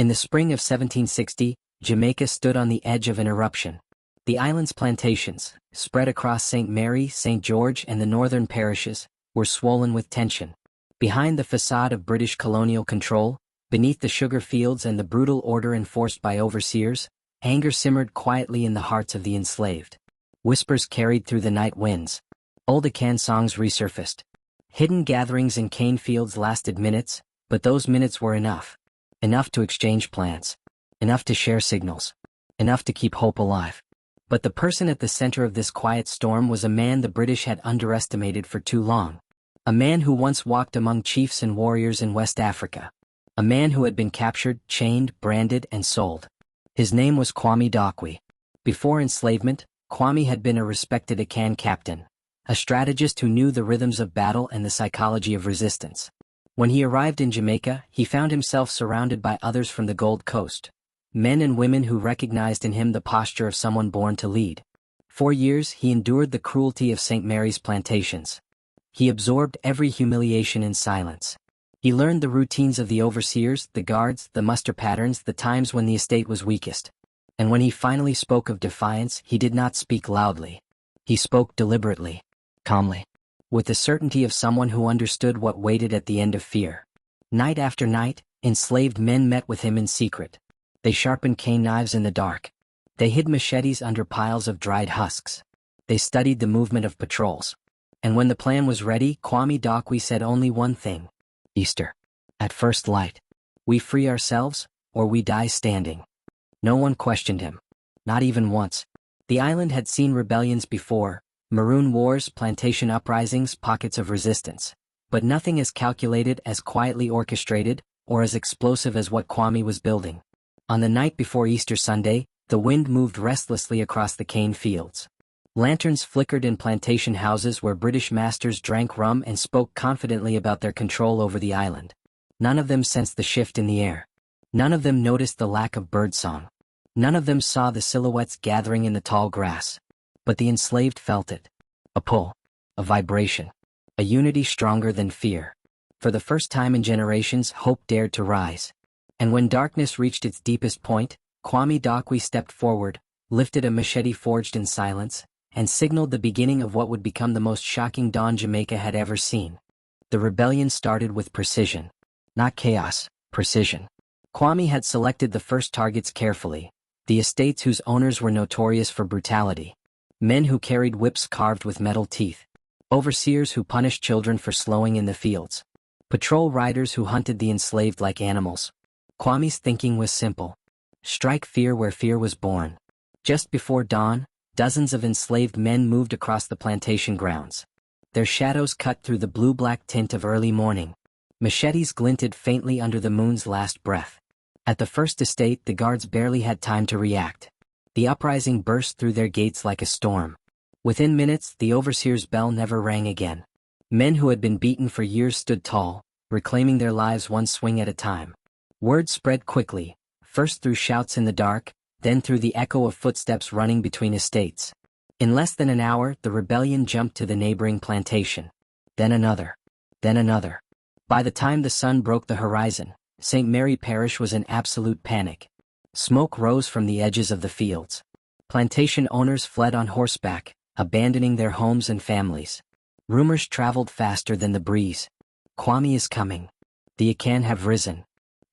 In the spring of 1760, Jamaica stood on the edge of an eruption. The island's plantations, spread across Saint Mary, St. George, and the northern parishes, were swollen with tension. Behind the facade of British colonial control, beneath the sugar fields and the brutal order enforced by overseers, anger simmered quietly in the hearts of the enslaved. Whispers carried through the night winds. Old Akan songs resurfaced. Hidden gatherings in cane fields lasted minutes, but those minutes were enough. Enough to exchange plans. Enough to share signals. Enough to keep hope alive. But the person at the center of this quiet storm was a man the British had underestimated for too long. A man who once walked among chiefs and warriors in West Africa. A man who had been captured, chained, branded, and sold. His name was Kwame Dakwe. Before enslavement, Kwame had been a respected Akan captain, a strategist who knew the rhythms of battle and the psychology of resistance. When he arrived in Jamaica, he found himself surrounded by others from the Gold Coast, men and women who recognized in him the posture of someone born to lead. For years he endured the cruelty of Saint Mary's plantations. He absorbed every humiliation in silence. He learned the routines of the overseers, the guards, the muster patterns, the times when the estate was weakest. And when he finally spoke of defiance, he did not speak loudly. He spoke deliberately, calmly, with the certainty of someone who understood what waited at the end of fear. Night after night, enslaved men met with him in secret. They sharpened cane knives in the dark. They hid machetes under piles of dried husks. They studied the movement of patrols. And when the plan was ready, Kwame Dakwe said only one thing. Easter. At first light. We free ourselves, or we die standing. No one questioned him. Not even once. The island had seen rebellions before, maroon wars, plantation uprisings, pockets of resistance. But nothing as calculated, as quietly orchestrated, or as explosive as what Kwame was building. On the night before Easter Sunday, the wind moved restlessly across the cane fields. Lanterns flickered in plantation houses where British masters drank rum and spoke confidently about their control over the island. None of them sensed the shift in the air. None of them noticed the lack of birdsong. None of them saw the silhouettes gathering in the tall grass. But the enslaved felt it. A pull. A vibration. A unity stronger than fear. For the first time in generations, hope dared to rise. And when darkness reached its deepest point, Kwame Dakwe stepped forward, lifted a machete forged in silence, and signaled the beginning of what would become the most shocking dawn Jamaica had ever seen. The rebellion started with precision. Not chaos, precision. Kwame had selected the first targets carefully, the estates whose owners were notorious for brutality. Men who carried whips carved with metal teeth. Overseers who punished children for slowing in the fields. Patrol riders who hunted the enslaved like animals. Kwame's thinking was simple. Strike fear where fear was born. Just before dawn, dozens of enslaved men moved across the plantation grounds. Their shadows cut through the blue-black tint of early morning. Machetes glinted faintly under the moon's last breath. At the first estate, the guards barely had time to react. The uprising burst through their gates like a storm. Within minutes, the overseer's bell never rang again. Men who had been beaten for years stood tall, reclaiming their lives one swing at a time. Word spread quickly, first through shouts in the dark, then through the echo of footsteps running between estates. In less than an hour, the rebellion jumped to the neighboring plantation. Then another. Then another. By the time the sun broke the horizon, Saint Mary Parish was in absolute panic. Smoke rose from the edges of the fields. Plantation owners fled on horseback, abandoning their homes and families. Rumors traveled faster than the breeze. Kwame is coming. The Akan have risen.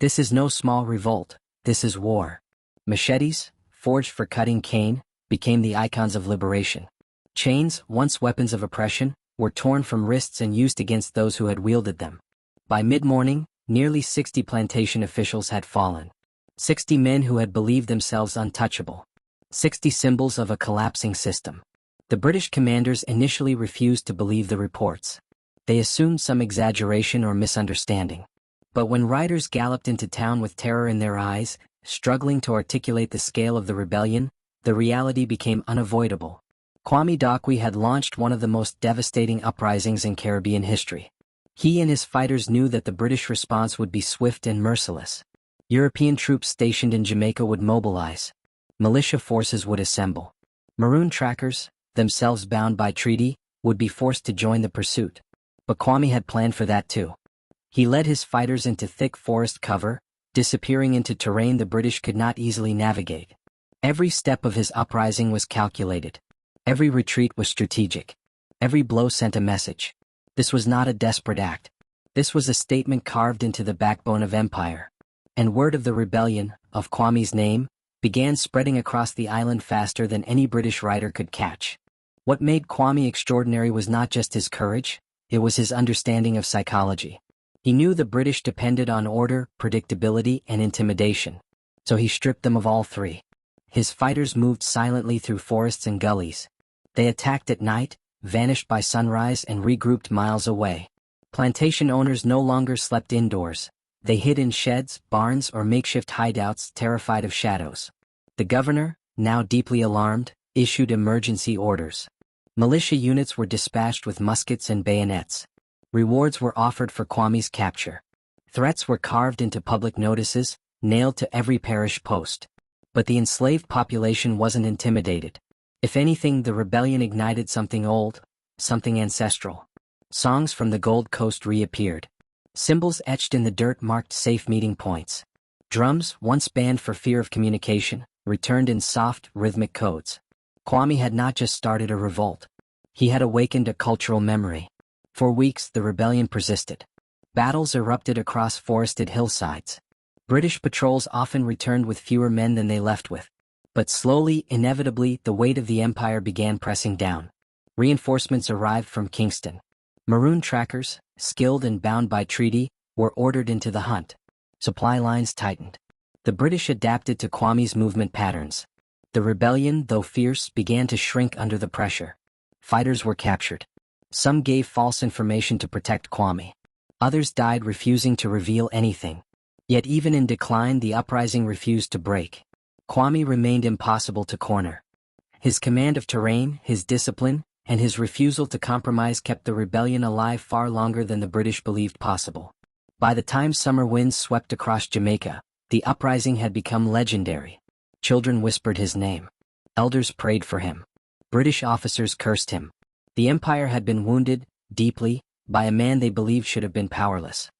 This is no small revolt, this is war. Machetes, forged for cutting cane, became the icons of liberation. Chains, once weapons of oppression, were torn from wrists and used against those who had wielded them. By mid-morning, nearly 60 plantation officials had fallen. 60 men who had believed themselves untouchable. 60 symbols of a collapsing system. The British commanders initially refused to believe the reports. They assumed some exaggeration or misunderstanding. But when riders galloped into town with terror in their eyes, struggling to articulate the scale of the rebellion, the reality became unavoidable. Kwame Dakwe had launched one of the most devastating uprisings in Caribbean history. He and his fighters knew that the British response would be swift and merciless. European troops stationed in Jamaica would mobilize. Militia forces would assemble. Maroon trackers, themselves bound by treaty, would be forced to join the pursuit. But Kwame had planned for that too. He led his fighters into thick forest cover, disappearing into terrain the British could not easily navigate. Every step of his uprising was calculated. Every retreat was strategic. Every blow sent a message. This was not a desperate act. This was a statement carved into the backbone of empire. And word of the rebellion, of Kwame's name, began spreading across the island faster than any British writer could catch. What made Kwame extraordinary was not just his courage, it was his understanding of psychology. He knew the British depended on order, predictability, and intimidation. So he stripped them of all three. His fighters moved silently through forests and gullies. They attacked at night, vanished by sunrise, and regrouped miles away. Plantation owners no longer slept indoors. They hid in sheds, barns, or makeshift hideouts, terrified of shadows. The governor, now deeply alarmed, issued emergency orders. Militia units were dispatched with muskets and bayonets. Rewards were offered for Kwame's capture. Threats were carved into public notices, nailed to every parish post. But the enslaved population wasn't intimidated. If anything, the rebellion ignited something old, something ancestral. Songs from the Gold Coast reappeared. Symbols etched in the dirt marked safe meeting points. Drums, once banned for fear of communication, returned in soft, rhythmic codes. Kwame had not just started a revolt. He had awakened a cultural memory. For weeks, the rebellion persisted. Battles erupted across forested hillsides. British patrols often returned with fewer men than they left with. But slowly, inevitably, the weight of the empire began pressing down. Reinforcements arrived from Kingston. Maroon trackers, skilled and bound by treaty, were ordered into the hunt. Supply lines tightened. The British adapted to Kwame's movement patterns. The rebellion, though fierce, began to shrink under the pressure. Fighters were captured. Some gave false information to protect Kwame. Others died refusing to reveal anything. Yet even in decline, the uprising refused to break. Kwame remained impossible to corner. His command of terrain, his discipline, and his refusal to compromise kept the rebellion alive far longer than the British believed possible. By the time summer winds swept across Jamaica, the uprising had become legendary. Children whispered his name. Elders prayed for him. British officers cursed him. The empire had been wounded, deeply, by a man they believed should have been powerless.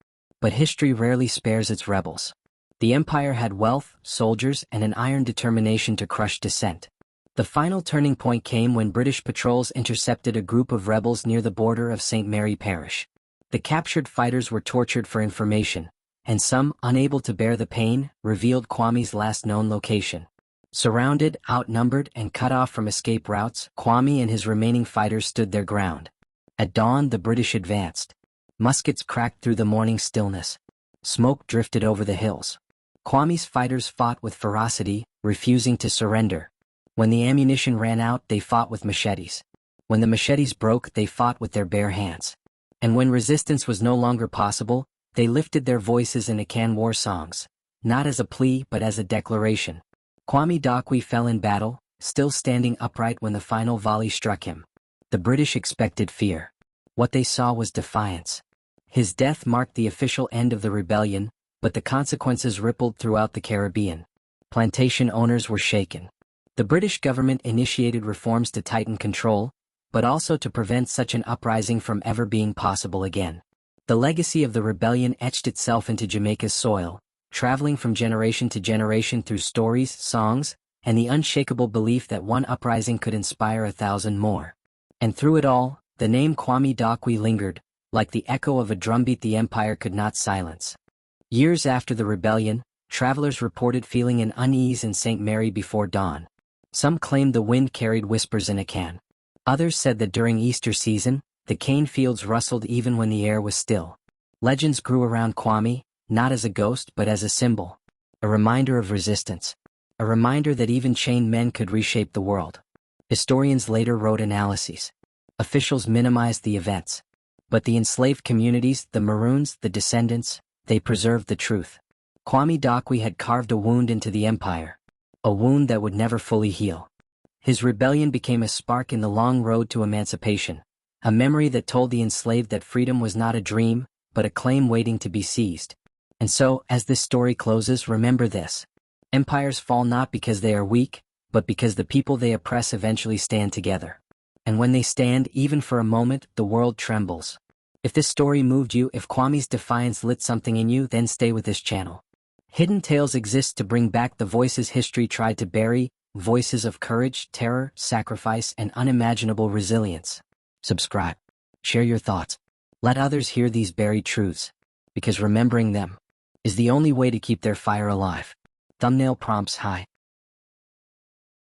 But history rarely spares its rebels. The empire had wealth, soldiers, and an iron determination to crush dissent. The final turning point came when British patrols intercepted a group of rebels near the border of Saint Mary Parish. The captured fighters were tortured for information, and some, unable to bear the pain, revealed Kwame's last known location. Surrounded, outnumbered, and cut off from escape routes, Kwame and his remaining fighters stood their ground. At dawn, the British advanced. Muskets cracked through the morning stillness. Smoke drifted over the hills. Kwame's fighters fought with ferocity, refusing to surrender. When the ammunition ran out, they fought with machetes. When the machetes broke, they fought with their bare hands. And when resistance was no longer possible, they lifted their voices in Akan war songs, not as a plea but as a declaration. Kwame Dakwe fell in battle, still standing upright when the final volley struck him. The British expected fear. What they saw was defiance. His death marked the official end of the rebellion, but the consequences rippled throughout the Caribbean. Plantation owners were shaken. The British government initiated reforms to tighten control, but also to prevent such an uprising from ever being possible again. The legacy of the rebellion etched itself into Jamaica's soil, traveling from generation to generation through stories, songs, and the unshakable belief that one uprising could inspire 1,000 more. And through it all, the name Kwame Dakwe lingered, like the echo of a drumbeat the empire could not silence. Years after the rebellion, travelers reported feeling an unease in Saint Mary before dawn. Some claimed the wind carried whispers in Akan. Others said that during Easter season, the cane fields rustled even when the air was still. Legends grew around Kwame, not as a ghost but as a symbol. A reminder of resistance. A reminder that even chained men could reshape the world. Historians later wrote analyses. Officials minimized the events. But the enslaved communities, the Maroons, the descendants, they preserved the truth. Kwame Dakwe had carved a wound into the empire. A wound that would never fully heal. His rebellion became a spark in the long road to emancipation. A memory that told the enslaved that freedom was not a dream, but a claim waiting to be seized. And so, as this story closes, remember this. Empires fall not because they are weak, but because the people they oppress eventually stand together. And when they stand, even for a moment, the world trembles. If this story moved you, if Kwame's defiance lit something in you, then stay with this channel. Hidden tales exist to bring back the voices history tried to bury, voices of courage, terror, sacrifice, and unimaginable resilience. Subscribe. Share your thoughts. Let others hear these buried truths, because remembering them is the only way to keep their fire alive. Thumbnail prompts. Hi,